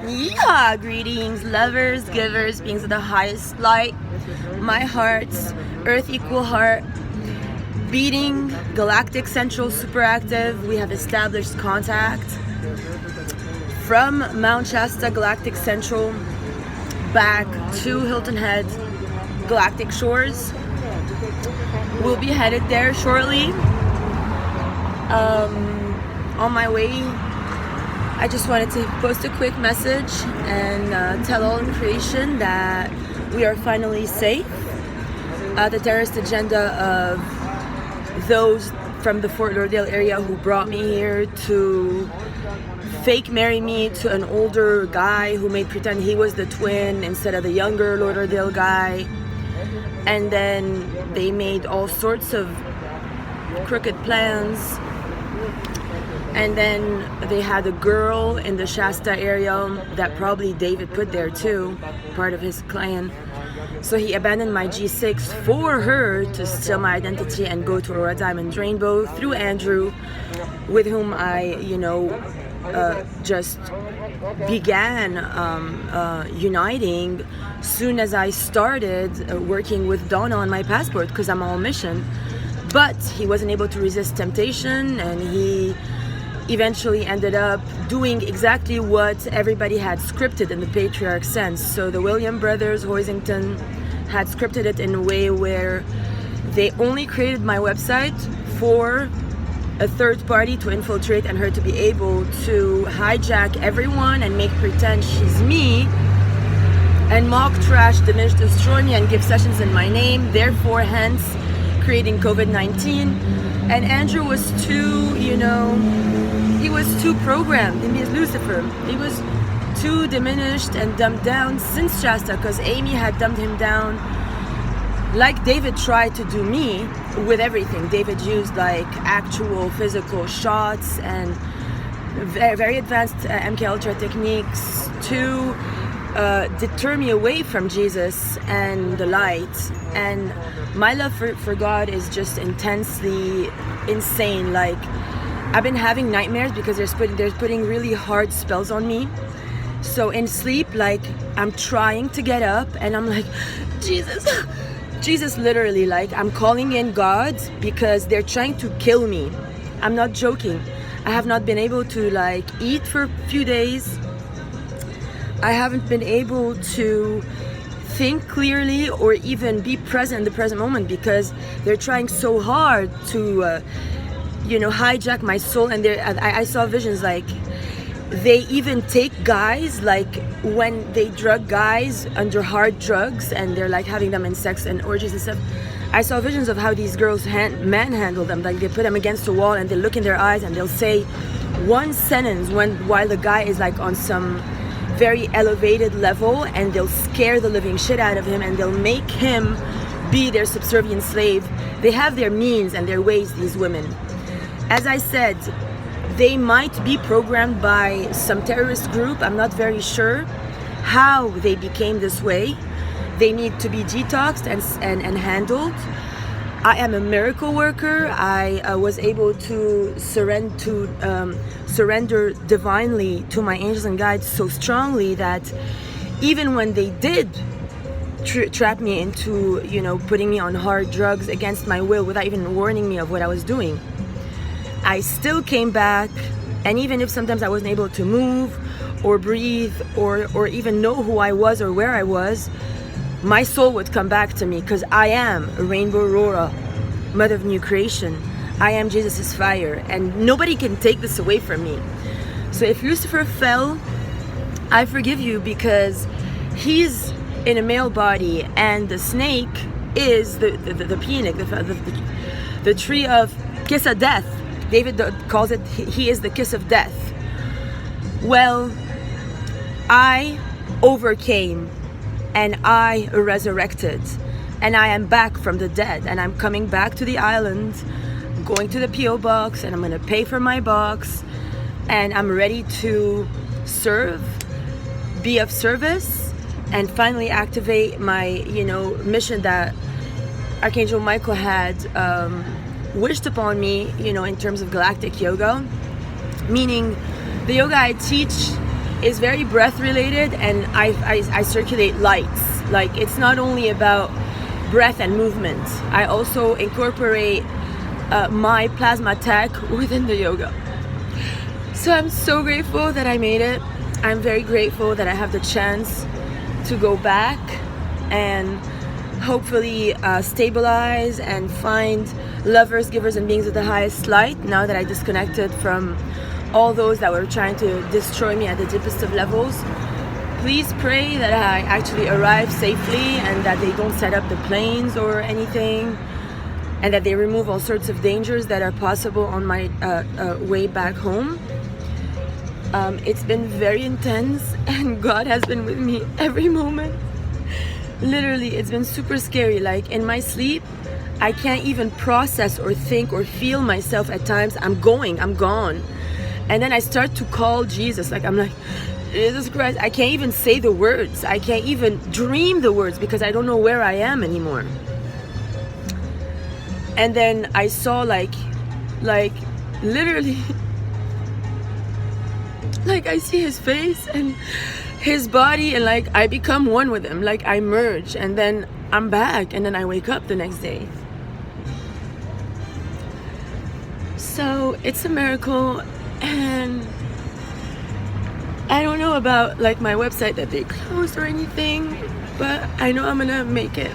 Yeah, greetings, lovers, givers, beings of the highest light. My heart's earth equal heart, beating, galactic central superactive. We have established contact from Mount Shasta Galactic Central back to Hilton Head Galactic Shores. We'll be headed there shortly. On my way, I just wanted to post a quick message and tell all in creation that we are finally safe. The terrorist agenda of those from the Fort Lauderdale area who brought me here to fake marry me to an older guy who made pretend he was the twin instead of the younger Lauderdale guy. And then they made all sorts of crooked plans. And then they had a girl in the Shasta area that probably David put there too, part of his clan. So he abandoned my G6 for her to steal my identity and go to Aurora Diamond Rainbow through Andrew, with whom I, just began uniting soon as I started working with Donna on my passport, because I'm on mission. But he wasn't able to resist temptation, and he eventually ended up doing exactly what everybody had scripted in the patriarch sense. So the William brothers, Hoisington, had scripted it in a way where they only created my website for a third party to infiltrate and her to be able to hijack everyone and make pretend she's me and mock, trash, diminish, destroy me and give sessions in my name, therefore hence creating COVID-19. And Andrew was too, he was too programmed. He means Lucifer. He was too diminished and dumbed down since Shasta, because Amy had dumbed him down like David tried to do me with everything. David used like actual physical shots and very advanced MK Ultra techniques to deter me away from Jesus and the light. And my love for God is just intensely insane. Like, I've been having nightmares because they're putting really hard spells on me. So in sleep, like, I'm trying to get up and I'm like, Jesus, literally, like, I'm calling in God because they're trying to kill me. I'm not joking. I have not been able to like eat for a few days. I haven't been able to think clearly or even be present in the present moment because they're trying so hard to hijack my soul. And I saw visions like they even take guys, like when they drug guys under hard drugs and they're like having them in sex and orgies and stuff. I saw visions of how these girls manhandle them. Like they put them against a wall and they look in their eyes and they'll say one sentence while the guy is like on some very elevated level, and they'll scare the living shit out of him and they'll make him be their subservient slave. They have their means and their ways, these women. As I said, they might be programmed by some terrorist group. I'm not very sure how they became this way. They need to be detoxed and handled. I am a miracle worker. I was able to surrender divinely to my angels and guides so strongly that even when they did trap me into, putting me on hard drugs against my will without even warning me of what I was doing, I still came back. And even if sometimes I wasn't able to move or breathe or even know who I was or where I was, my soul would come back to me, because I am a rainbow aurora, mother of new creation. I am Jesus' fire, and nobody can take this away from me. So if Lucifer fell, I forgive you, because he's in a male body, and the snake is the peonic, the tree of kiss of death. David calls it, he is the kiss of death. Well, I overcame and I resurrected, and I am back from the dead, and I'm coming back to the island, going to the P.O. box, and I'm going to pay for my box, and I'm ready to serve, be of service, and finally activate my, mission that Archangel Michael had wished upon me, in terms of galactic yoga, meaning the yoga I teach is very breath related, and I circulate lights. Like, it's not only about breath and movement. I also incorporate my plasma tech within the yoga. So I'm so grateful that I made it. I'm very grateful that I have the chance to go back and hopefully stabilize and find lovers, givers, and beings of the highest light now that I disconnected from all those that were trying to destroy me at the deepest of levels. Please pray that I actually arrive safely and that they don't set up the planes or anything, and that they remove all sorts of dangers that are possible on my way back home. It's been very intense, and God has been with me every moment. Literally, it's been super scary. Like, in my sleep, I can't even process or think or feel myself at times. I'm gone. And then I start to call Jesus. Like, I'm like, Jesus Christ, I can't even say the words. I can't even dream the words because I don't know where I am anymore. And then I saw like literally, like, I see his face and his body, and like I become one with him. Like, I merge, and then I'm back, and then I wake up the next day. So it's a miracle. And I don't know about like my website that they closed or anything, but I know I'm gonna make it.